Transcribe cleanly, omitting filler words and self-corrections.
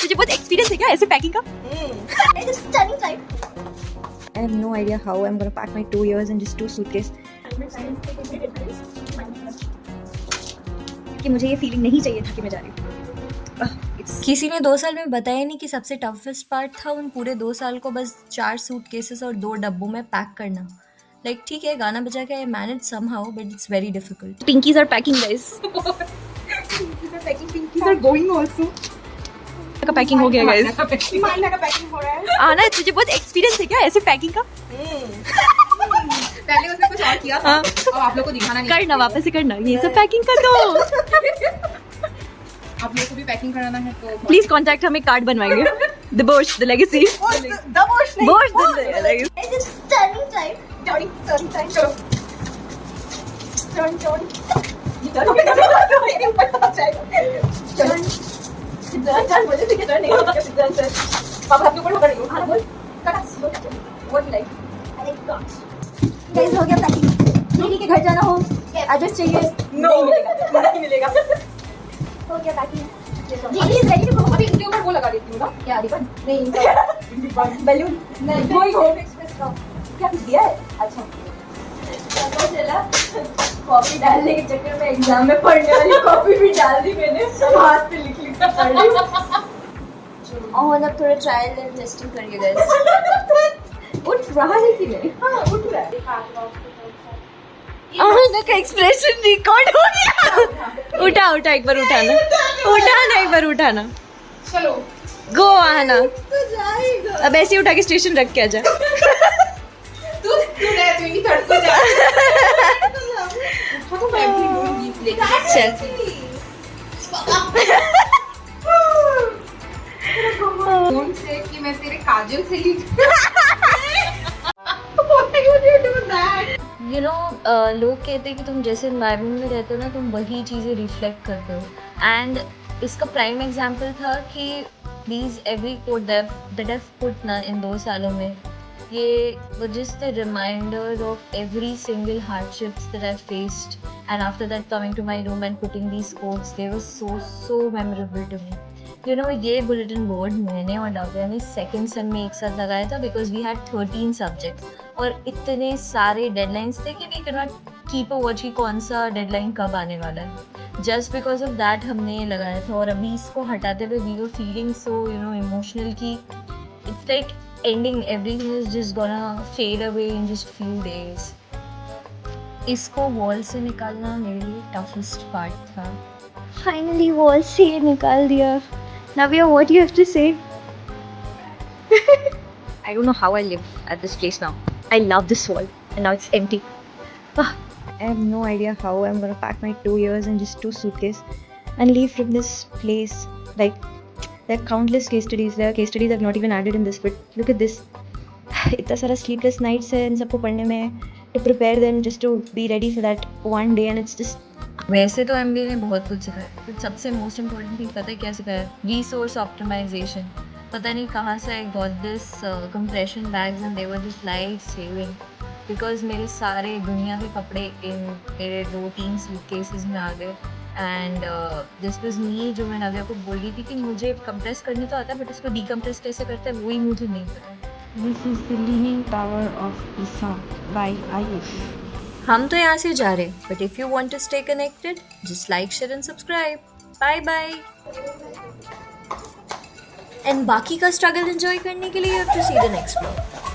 तुझे बहुत एक्सपीरियंस है क्या ऐसे पैकिंग का? I have no idea how I'm gonna pack my 2 years in just 2 suitcases. कि मुझे ये फीलिंग नहीं चाहिए था कि मैं जा रही हूँ। किसी ने 2 साल में बताया नहीं कि सबसे टफेस्ट पार्ट था उन पूरे 2 साल को बस 4 सूटकेसेस और 2 डब्बों में पैक करना। लाइक ठीक है, गाना बजा के I manage somehow but it's very difficult. Pinkies are packing, guys. Pinkies are going also. का पैकिंग हो गया गाइस। माइना का पैकिंग हो रहा है। आना, तुझे बहुत एक्सपीरियंस है क्या ऐसे पैकिंग का? पहले उसने कुछ और किया था और आप लोग को दिखाना नहीं। करना, वापस से करना, ये सब पैकिंग कर दो। आप लोग को भी पैकिंग कराना है तो प्लीज कॉन्टैक्ट, हम एक कार्ड बनवाएंगे। The Bosch, the legacy. The Bosch नहीं। Bosch, the legacy. गाइस हो गया पैकिंग। दीदी के घर जाना हो, एड्रेस चाहिए? नहीं मिलेगा। हो गया पैकिंग। दीदी इज रेडी टू गो। अभी इसके ऊपर वो लगा देती हूँ ना। क्या रिबन? नहीं बैलून नहीं, गोइंग होम एक्सप्रेस का क्या कुछ दिया है? अच्छा पता चला कॉपी डालने के चक्कर में एग्जाम में पढ़ने वाली कॉपी भी डाल दी मैंने। सब हाथ पे लिख लिख कर पढ़ ली। और अब थोड़ा ट्रायल एंड टेस्टिंग करिए गाइस। उठ रहा है कि नहीं? हाँ उठ रहा है। आना का एक्सप्रेशन रिकॉर्ड हो गया। उठा उठा, एक बार उठाना, उठाना, एक बार उठाना। चलो गो आना, तो जाएगा। अब ऐसे ही उठा के स्टेशन रख के आजा। तू रह तू नहीं थर्ड को जा। तो मैं भी लूंगी लेके चल। फोन से कि मैं तेरे काजल से ही यू नो, लोग कहते हैं कि तुम जैसे एनवायरनमेंट में रहते हो ना, तुम वही चीज़ें रिफ्लेक्ट करते हो। एंड इसका प्राइम एग्जांपल था कि please every code that have put ना इन 2 सालों में, ये was just a reminder of every single hardships that I faced, and after that coming to my room and putting these quotes, they were so memorable to me. You know, ये bulletin board मैंने और डाविया ने second same में एक साथ लगाया था because we had 13 subjects और इतने सारे डेडलाइंस थे कि we can not keep a watch कि कौन सा डेडलाइन कब आने वाला है। जस्ट बिकॉज ऑफ दैट हमने ये लगाया था और अभी इसको हटाते हुए we were feeling so you know emotional कि it's like ending, everything is just gonna fade away in just few days. इसको वॉल से निकालना मेरे लिए toughest part था। फाइनली वॉल से निकाल दिया। Navya, what do you have to say? I don't know how I live at this place now. I love this wall, and now it's empty. I have no idea how I'm gonna pack my 2 years in just 2 suitcases and leave from this place. Like, there are countless case studies. There are case studies I've not even added in this, but look at this. इतना सारा sleepless nights है इन सबको पढ़ने में, to prepare them just to be ready for that one day, and it's just. वैसे तो MBA ने बहुत कुछ सिखाया, बट सबसे मोस्ट इम्पोर्टेंट थिंग पता है क्या सिखाया? Resource optimization. पता नहीं कहाँ से I got this compression bags and they were just life saving because मेरे सारे दुनिया के कपड़े इन मेरे 2-3 सूटकेसेस में आ गए। एंड दिस वाज मी, जो मैं नव्या को बोल रही थी कि मुझे कंप्रेस करने तो आता है बट इसको डीकम्प्रेस कैसे करते हैं वही मुझे नहीं पता। This is the Leaning Tower of Pisa by IIT. हम तो यहाँ से जा रहे, but if you want to stay connected just like share and subscribe. Bye bye. And बाकी का स्ट्रगल एंजॉय करने के लिए you have to see the next blog.